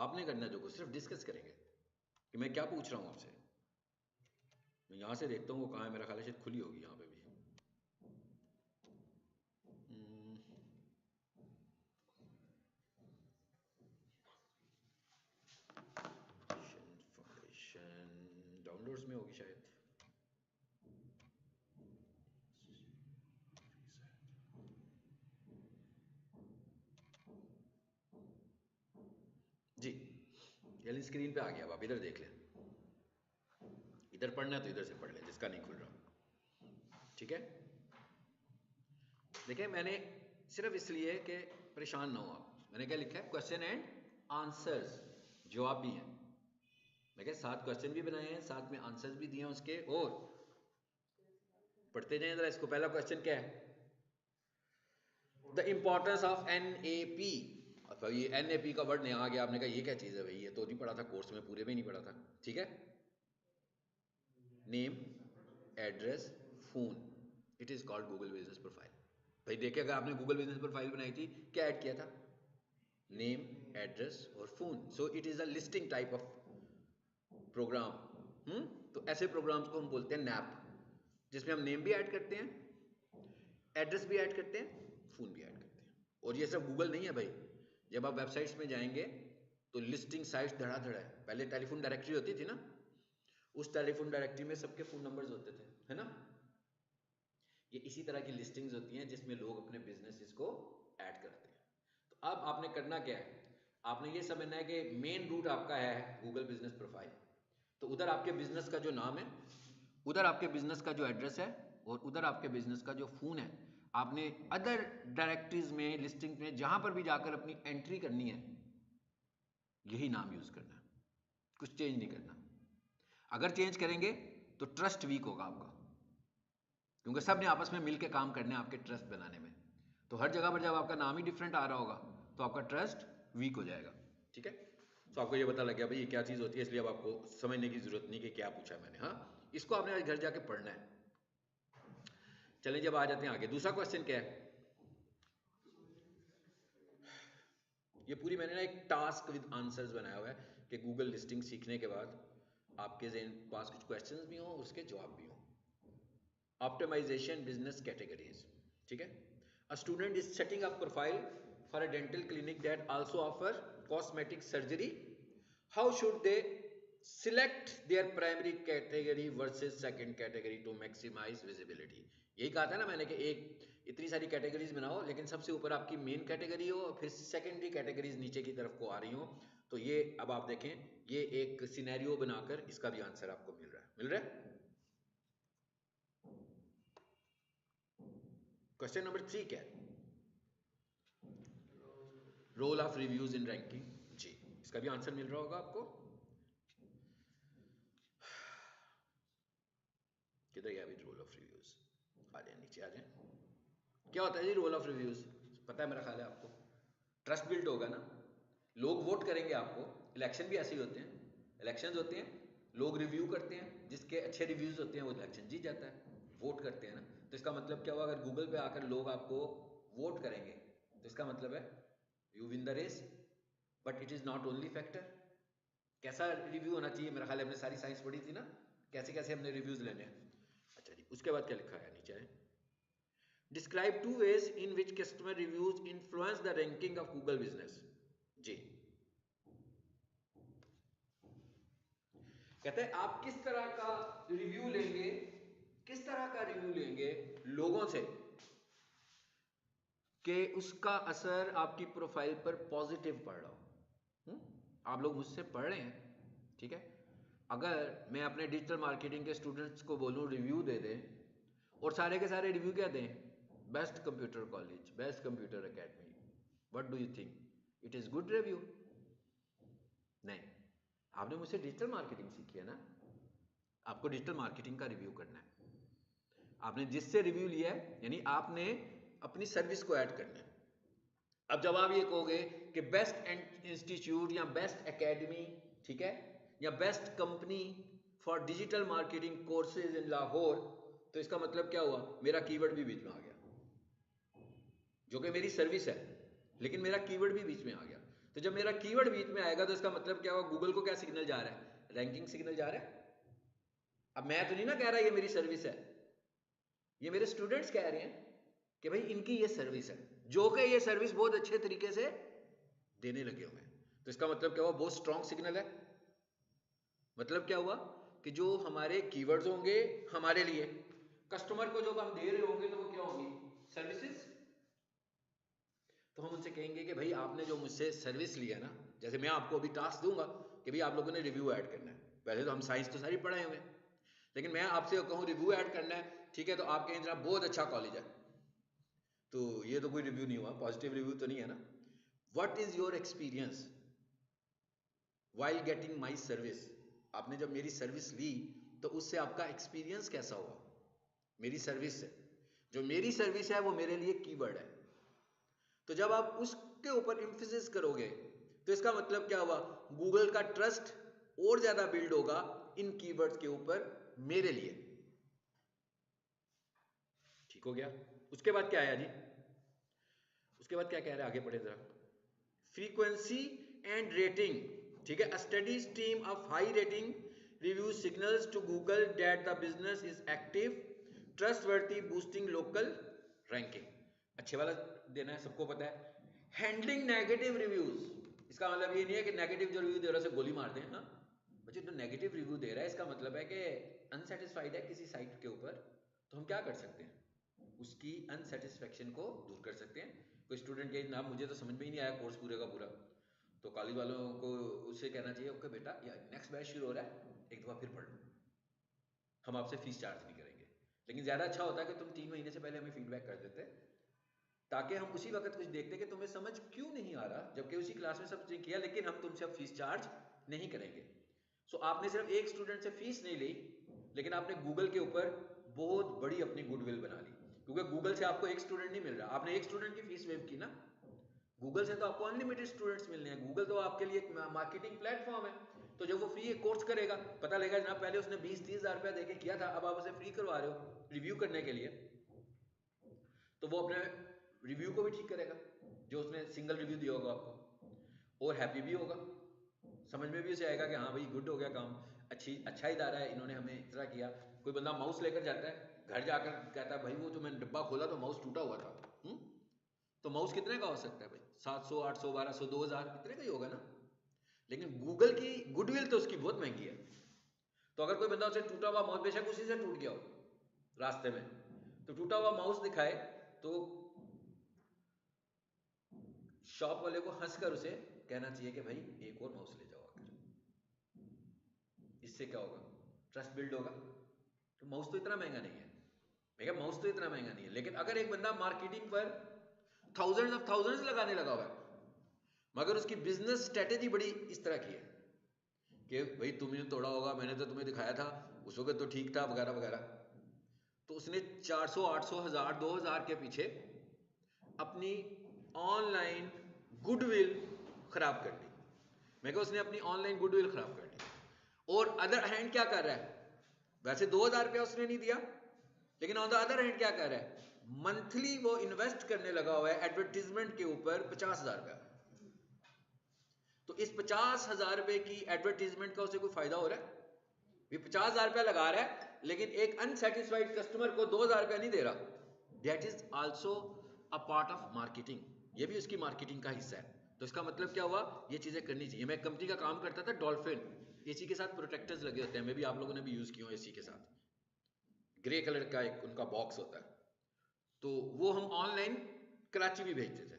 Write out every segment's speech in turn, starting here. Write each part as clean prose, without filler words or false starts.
आपने करना जो कुछ सिर्फ डिस्कस करेंगे कि मैं क्या पूछ रहा हूँ आपसे। मैं यहाँ से देखता हूँ वो कहाँ है, मेरा ख्याल है शायद खुली होगी यहाँ पे भी। फाउंडेशन डाउनलोड्स में होगी शायद। जी ये स्क्रीन पे आ गया, अब आप इधर देख लें। इधर पढ़ना है तो इधर से पढ़ लें जिसका नहीं खुल रहा, ठीक है। देखिए मैंने सिर्फ इसलिए कि परेशान ना हो आप, मैंने क्या लिखा है, क्वेश्चन एंड आंसर्स, जवाब भी हैं। मैं क्या 7 क्वेश्चन भी बनाए हैं, साथ में आंसर्स भी दिए हैं उसके। और पढ़ते जाएं जरा इसको। पहला क्वेश्चन क्या है, द इंपॉर्टेंस ऑफ NAP। अच्छा ये NAP का वर्ड नया आ गया, आपने कहा ये क्या चीज़ है भाई, ये तो नहीं पढ़ा था कोर्स में, पूरे में नहीं पढ़ा था, ठीक है। Name, address, phone, it is called Google business profile. भाई देखिए अगर आपने गूगल बिजनेस प्रोफाइल बनाई थी, क्या ऐड किया था, नेम, एड्रेस और phone. So it is a listing type of program. तो ऐसे प्रोग्राम्स को हम बोलते हैं नैप, जिसमें हम नेम भी ऐड करते हैं, एड्रेस भी ऐड करते हैं, फोन भी ऐड करते हैं। और ये सब गूगल नहीं है भाई। जब आप वेबसाइट्स में जाएंगे तो लिस्टिंग साइट्स धड़ाधड़ है। पहले टेलीफोन डायरेक्टरी होती थी ना, उस टेलीफोन डायरेक्टरी में सबके फोन नंबर्स होते थे, है ना। ये इसी तरह की लिस्टिंग्स होती हैं जिसमें लोग अपने बिजनेसेस को ऐड करते हैं। तो अब आपने करना क्या है, आपने ये समझना है कि मेन रूट आपका है गूगल बिजनेस प्रोफाइल। तो उधर आपके बिजनेस का जो नाम है, उधर आपके बिजनेस का जो एड्रेस है, और उधर आपके बिजनेस का जो फोन है, आपने अदर डायरेक्टरीज में, लिस्टिंग में, जहां पर भी जाकर अपनी एंट्री करनी है, यही नाम यूज करना है, कुछ चेंज नहीं करना। अगर चेंज करेंगे तो ट्रस्ट वीक होगा आपका, क्योंकि सब ने आपस में मिलकर काम करना है आपके ट्रस्ट बनाने में। तो हर जगह पर जब आपका नाम ही डिफरेंट आ रहा होगा तो आपका ट्रस्ट वीक हो जाएगा, ठीक है। तो आपको ये पता लग गया भाई ये क्या चीज़ होती है, इसलिए अब आपको समझने की जरूरत नहीं कि क्या पूछा है मैंने। हाँ, इसको आपने आज घर जाके पढ़ना है। चलें जब आ जाते हैं आगे, दूसरा क्वेश्चन क्या है। ये पूरी मैंने ना एक टास्क विद आंसर्स बनाया हुआ है कि गूगल लिस्टिंग सीखने के बाद आपके पास कुछ क्वेश्चंस भी हों, उसके जवाब भी हों। ऑप्टिमाइजेशन बिजनेस कैटेगरीज, ठीक है। A student is setting up profile for a dental clinic that also offer cosmetic surgery. How should they select their primary category versus second category to maximise visibility. यही कहा था ना मैंने कि एक इतनी सारी कैटेगरीज बनाओ, लेकिन सबसे ऊपर आपकी मेन कैटेगरी हो, फिर सेकेंडरी कैटेगरीज नीचे की तरफ को आ रही हो। तो ये अब आप देखें, ये एक सिनेरियो बनाकर इसका भी आंसर आपको मिल रहा है, मिल रहा है। क्वेश्चन नंबर 3 क्या है, role of reviews in ranking. जी इसका भी आंसर मिल रहा होगा आपको। किधर गया अभी रोल ऑफ रिव्यूज, आ जाए नीचे आ जाए। क्या होता है जी रोल ऑफ रिव्यूज, पता है मेरा ख्याल है आपको। ट्रस्ट बिल्ड होगा ना, लोग वोट करेंगे आपको। इलेक्शन भी ऐसे ही होते हैं, इलेक्शंस होते हैं, लोग रिव्यू करते हैं, जिसके अच्छे रिव्यूज होते हैं वो इलेक्शन जीत जाता है। वोट करते हैं ना, तो इसका मतलब क्या हुआ, अगर गूगल पे आकर लोग आपको वोट करेंगे तो इसका मतलब है you win the race. But it is not only factor. कैसा रिव्यू होना चाहिए, मेरा ख्याल है हमने सारी साइंस पढ़ी थी ना, कैसे कैसे हमने रिव्यूज लेने हैं। अच्छा जी, उसके बाद क्या लिखा है नीचे, describe 2 ways in which customer reviews influence the ranking of Google business। जी कहते हैं आप किस तरह का रिव्यू लेंगे, किस तरह का रिव्यू लेंगे लोगों से कि उसका असर आपकी प्रोफाइल पर पॉजिटिव पड़ रहा हो। आप लोग मुझसे पढ़ रहे हैं, ठीक है। अगर मैं अपने डिजिटल मार्केटिंग के स्टूडेंट्स को बोलूं रिव्यू दे दें, और सारे के सारे रिव्यू क्या दें, best computer college, best computer academy, what do you think, it is good review? नहीं, आपने मुझसे डिजिटल मार्केटिंग सीखी है ना, आपको डिजिटल मार्केटिंग का रिव्यू करना है। आपने जिससे रिव्यू लिया है यानी आपने अपनी सर्विस को ऐड करना है। अब जब आप ये कहोगे कि बेस्ट इंस्टीट्यूट या बेस्ट एकेडमी, ठीक है, या best company for digital marketing courses in Lahore, तो इसका मतलब क्या हुआ, मेरा कीवर्ड भी बीच में आ गया, जो कि मेरी सर्विस है, लेकिन मेरा कीवर्ड भी बीच में आ गया। तो तो जब मेरा कीवर्ड बीच में आएगा तो इसका मतलब क्या होगा, गूगल को क्या सिग्नल जा रहा है, रैंकिंग सिग्नल जा रहा है। अब मैं तो नहीं ना कह रहा ये मेरी सर्विस है, ये मेरे स्टूडेंट्स कह रहे हैं कि भाई इनकी ये सर्विस है, जो कि ये सर्विस बहुत अच्छे तरीके से देने लगे हुए हैं। तो इसका मतलब क्या हुआ, बहुत स्ट्रॉन्ग सिग्नल है। मतलब क्या हुआ कि जो हमारे कीवर्ड्स होंगे हमारे लिए, कस्टमर को जो हम दे रहे होंगे तो वो क्या होंगी, सर्विसेज। तो हम उनसे कहेंगे कि भाई आपने जो मुझसे सर्विस लिया ना, जैसे मैं आपको अभी टास्क दूंगा कि भाई आप लोगों ने रिव्यू ऐड करना है, पहले तो हम साइंस तो सारी पढ़े हुए हैं, लेकिन मैं आपसे कहूँ रिव्यू ऐड करना है, ठीक है, तो आप कहें जनाब बहुत अच्छा कॉलेज है, तो ये तो कोई रिव्यू नहीं हुआ, पॉजिटिव रिव्यू तो नहीं है ना। What is your experience while getting my service, आपने जब मेरी सर्विस ली तो उससे आपका एक्सपीरियंस कैसा हुआ मेरी सर्विस से। जो मेरी सर्विस है वो मेरे लिए कीवर्ड है, तो जब आप उसके ऊपर एम्फेसिस करोगे तो इसका मतलब क्या हुआ, गूगल का ट्रस्ट और ज्यादा बिल्ड होगा इन कीवर्ड्स के ऊपर मेरे लिए। ठीक हो गया। उसके बाद क्या आया जी, उसके बाद क्या कह रहे हैं, आगे पढ़े जरा। फ्रीक्वेंसी एंड रेटिंग, ठीक है, a steady stream of high rating review signals to Google that the business is active trustworthy boosting local ranking. अच्छे वाला देना है, सबको पता है। हैंडलिंग नेगेटिव रिव्यूज, इसका मतलब ये नहीं है कि नेगेटिव जो रिव्यू दे रहा है उसे गोली मार दें। हाँ बच्चे, तो नेगेटिव रिव्यू दे रहा है इसका मतलब है कि अनसेटिस्फाइड है किसी साइट के ऊपर, तो हम क्या कर सकते हैं, उसकी अनसेटिस्फेक्शन को दूर कर सकते हैं। कोई स्टूडेंट के जनाब मुझे तो समझ में ही नहीं आया कोर्स पूरे का पूरा, तो कॉलेज वालों को उससे कहना चाहिए ओके बेटा या नेक्स्ट बैच शुरू हो रहा है, एक दफा फिर पढ़ लो, हम आपसे फीस चार्ज नहीं करेंगे। लेकिन ज़्यादा अच्छा होता है कि तुम 3 महीने से पहले हमें फीडबैक कर देते, ताकि हम उसी वक्त कुछ देखते कि तुम्हें समझ क्यों नहीं आ रहा, जबकि उसी क्लास में सब चीज़ किया, लेकिन हम तुमसे अब फीस चार्ज नहीं करेंगे। सो आपने सिर्फ एक स्टूडेंट से फीस नहीं ली, लेकिन आपने गूगल के ऊपर बहुत बड़ी अपनी गुडविल बना ली, क्योंकि गूगल से आपको एक स्टूडेंट नहीं मिल रहा, आपने एक स्टूडेंट की फीस वेव की ना, गूगल से तो आपको अनलिमिटेड स्टूडेंट्स मिलने हैं। गूगल तो आपके लिए एक मार्केटिंग प्लेटफॉर्म है, तो जब वो फ्री एक कोर्स करेगा, पता लगेगा जनाब पहले उसने 20-30 हज़ार रुपया देके किया था, अब आप उसे फ्री करवा रहे हो रिव्यू करने के लिए, तो वो अपने रिव्यू को भी ठीक करेगा जो उसने सिंगल रिव्यू दिया होगा आपको, और हैप्पी भी होगा, समझ में भी उसे आएगा कि हाँ भाई गुड हो गया काम, अच्छा इदारा है, इन्होंने हमें इतना किया। कोई बंदा माउस लेकर जाता है, घर जाकर कहता है भाई वो तो मैंने डब्बा खोला तो माउस टूटा हुआ था, तो माउस कितने का हो सकता है भाई, 700, 800, 1200, 2000 इतने का ही होगा ना। लेकिन गूगल की गुडविल तो उसकी बहुत महंगी है, तो अगर कोई बंदा उसे टूटा हुआ माउस, बेशक उसी से टूट गया हो रास्ते में, तो टूटा हुआ माउस दिखाए तो शॉप वाले को हंसकर उसे कहना चाहिए कि भाई एक और माउस ले जाओ आकर, इससे क्या होगा, ट्रस्ट बिल्ड होगा। तो माउस तो इतना महंगा नहीं है, भैया माउस तो इतना महंगा नहीं है, लेकिन अगर एक बंदा मार्केटिंग पर थाउजेंड्स लगाने लगा हुआ है, मगर उसकी बिजनेस स्ट्रेटेजी बड़ी इस तरह की है कि भाई तुमने तोड़ा होगा, मैंने तो तुम्हें दिखाया था उस वक्त तो ठीक था वगैरह वगैरह, तो उसने 400, 800, 1000, 2000 के पीछे अपनी ऑनलाइन गुडविल खराब कर दी। मैं कहा उसने अपनी ऑनलाइन गुडविल खराब कर दी। और अदर हैंड क्या कर रहा है, वैसे 2000 रुपया उसने नहीं दिया, लेकिन ऑन द अदर हैंड क्या कर रहा है, मंथली वो इन्वेस्ट करने लगा हुआ है एडवर्टीजमेंट के ऊपर 50,000 रुपया। तो इस 50,000 रुपए की एडवर्टीजमेंट का उसे कोई फायदा हो रहा है, ये 50,000 रुपया लगा रहा है, लेकिन एक अनसेटिस्फाइड कस्टमर को 2,000 रुपया नहीं दे रहा। That is also a part of marketing, ये भी उसकी मार्केटिंग का हिस्सा है। तो इसका मतलब क्या हुआ, ये चीजें करनी चाहिए। मैं कंपनी का काम करता था डॉल्फिन, एसी के साथ प्रोटेक्टर्स लगे होते हैं, मे भी आप लोगों ने भी यूज किया हो एसी के साथ, ग्रे कलर का एक उनका बॉक्स होता है, तो वो हम ऑनलाइन कराची भी भेजते थे,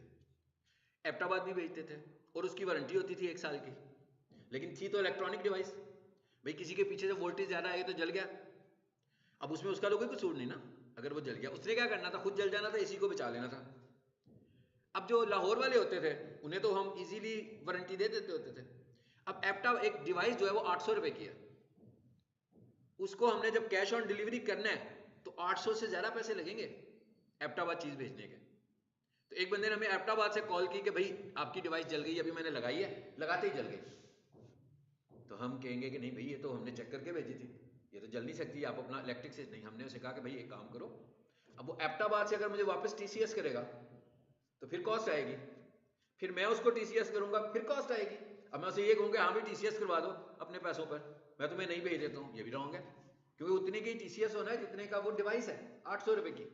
एबटाबाद भी भेजते थे, और उसकी वारंटी होती थी 1 साल की, लेकिन थी तो इलेक्ट्रॉनिक डिवाइस, भाई किसी के पीछे से वोल्टेज ज्यादा आई तो जल गया, अब उसमें उसका लोग कोई कसूर नहीं ना, अगर वो जल गया उसने क्या करना था, खुद जल जाना था, एसी को बचा लेना था। अब जो लाहौर वाले होते थे उन्हें तो हम इजीली वारंटी दे देते होते थे। अब एप्टा एक डिवाइस जो है वो 800 रुपए की है, उसको हमने जब कैश ऑन डिलीवरी करना है तो 800 से ज्यादा पैसे लगेंगे एप्टाबाद चीज भेजने के। तो एक बंदे ने हमें एप्टाबाद से कॉल की कि भाई आपकी डिवाइस जल गई, अभी मैंने लगाई है, लगाते ही जल गई। तो हम कहेंगे कि नहीं भाई ये तो हमने चेक करके भेजी थी, ये तो जल नहीं सकती, आप अपना इलेक्ट्रिक से नहीं। हमने उसे कहा कि भाई एक काम करो, अब वो एप्टाबाद से अगर मुझे वापस टीसीएस करेगा तो फिर कॉस्ट आएगी, फिर मैं उसको टीसीएस करूंगा, फिर कॉस्ट आएगी। अब मैं उसे ये कहूँगा हाँ भी टीसीएस करवा दो अपने पैसों पर, मैं तुम्हें नहीं भेज देता हूँ, ये भी रॉन्ग है, क्योंकि उतने की टीसीएस होना है जितने का वो डिवाइस है, 800 रुपए की।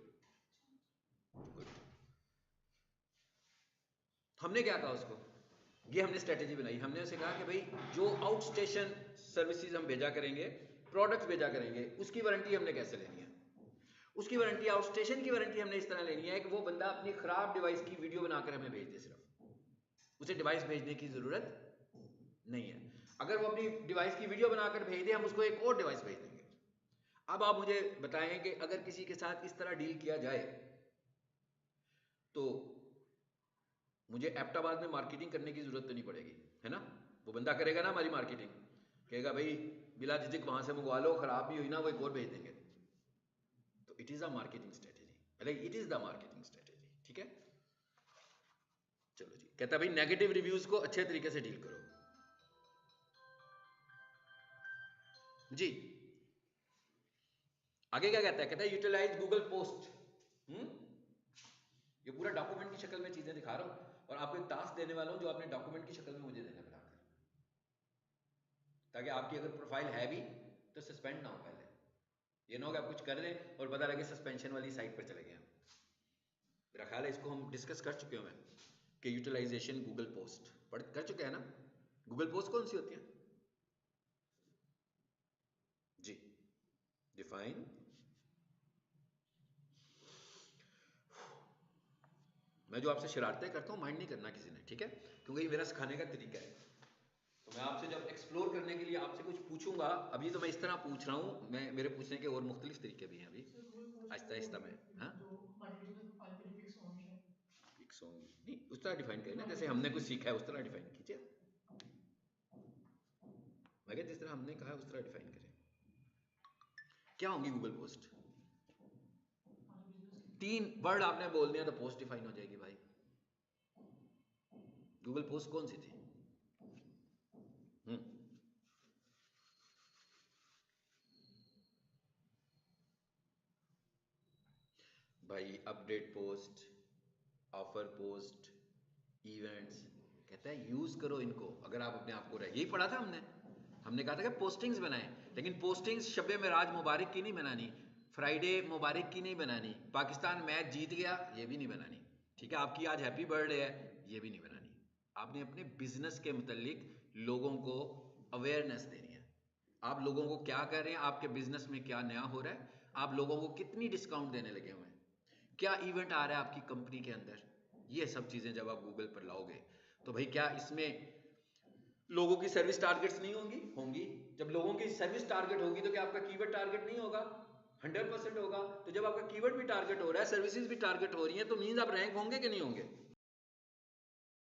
हमने क्या कहा उसको, ये हमने स्ट्रेटेजी बनाई, हमने उसे कहा कि भाई जो आउट स्टेशन सर्विसेज हम भेजा करेंगे, प्रोडक्ट्स भेजा करेंगे, उसकी वारंटी हमने कैसे लेनी है, उसकी वारंटी, आउट स्टेशन की वारंटी हमने इस तरह लेनी है कि वो बंदा अपनी खराब डिवाइस की वीडियो बनाकर हमें भेज दे, सिर्फ उसे डिवाइस भेजने की जरूरत नहीं है। अगर वो अपनी डिवाइस की वीडियो बनाकर भेज दे, हम उसको एक और डिवाइस भेज देंगे। अब आप मुझे बताएं कि अगर किसी के साथ इस तरह डील किया जाए तो मुझे एप्टाबाद में मार्केटिंग करने की जरूरत तो नहीं पड़ेगी, है ना, वो बंदा करेगा ना हमारी मार्केटिंग, कहेगा भाई बिला झिझक वहां से मंगवा लो, खराब भी हुई ना वो एक और भेज देंगे। तो it is a marketing strategy, like it is the marketing strategy, ठीक है। चलो जी, कहता भाई नेगेटिव रिव्यूज को अच्छे तरीके से डील करो जी। आगे क्या कहता है, कहता है यूटिलाइज गूगल पोस्ट। ये पूरा डॉक्यूमेंट की शक्ल में चीजें दिखा रहा हूं और आपको एक टास्क देने वाला हूं जो आपने डॉक्यूमेंट की शक्ल में मुझे देना बनाकर, ताकि आपकी अगर प्रोफाइल है भी तो सस्पेंड ना हो पहले, ये ना हो कि आप कुछ कर लें और पता लगे सस्पेंशन वाली साइट पर चले गए। मेरा ख्याल है इसको हम डिस्कस कर चुके हैं कि यूटिलाइजेशन गूगल पोस्ट पढ़ कर चुके हैं ना। गूगल पोस्ट कौन सी होती है जी, डिफाइन। मैं जो आपसे शरारतें करता हूँ माइंड नहीं करना किसी ने, ठीक है, क्योंकि ये मेरा सिखाने का तरीका है। तो मैं आपसे जब एक्सप्लोर करने के लिए आपसे कुछ पूछूंगा, अभी तो मैं इस तरह पूछ रहा हूँ, मैं मेरे पूछने के और मुख्तलिफ तरीके भी हैं अभी, sir Google post Aahista Aahista में। हाँ, जो मार्केटिंग में प्रोफाइल पे जो पिक्स होंगी शायद, पिक्स होंगी नहीं, उस तरह डिफाइन करें ना जैसे मार्केटिंग हमने से कुछ सीखा है उस तरह डिफाइन कीजिए। मैं जिस तरह हमने कहा उस तरह डिफाइन करें। क्या होंगी गूगल पोस्ट, बिजनेस की 3 वर्ड आपने बोल दिया तो पोस्ट डिफाइन हो जाएगी भाई। गूगल पोस्ट कौन सी थी? हम्म, भाई update post, offer post, events, कहता है यूज करो इनको अगर आप अपने आप को रहे, यही पढ़ा था हमने। हमने कहा था कि पोस्टिंग्स बनाएं, लेकिन पोस्टिंग्स शब्बे मेराज मुबारक की नहीं बनानी, फ्राइडे मुबारक की नहीं बनानी, पाकिस्तान मैच जीत गया ये भी नहीं बनानी, ठीक है, आपकी आज हैप्पी बर्थडे है ये भी नहीं बनानी। आपने अपने बिजनेस के मुतालिक लोगों को अवेयरनेस देनी है, आप लोगों को क्या कर रहे हैं, आपके बिजनेस में क्या नया हो रहा है, आप लोगों को कितनी डिस्काउंट देने लगे हुए हैं, क्या इवेंट आ रहा है आपकी कंपनी के अंदर, ये सब चीजें जब आप गूगल पर लाओगे तो भाई क्या इसमें लोगों की सर्विस टारगेट्स नहीं होंगी? होंगी। जब लोगों की सर्विस टारगेट होगी तो क्या आपका कीवर्ड टारगेट नहीं होगा? 100% होगा। तो जब आपका कीवर्ड भी टारगेट हो रहा है, सर्विसेज भी टारगेट हो रही हैं, तो मींस आप रैंक होंगे कि नहीं होंगे?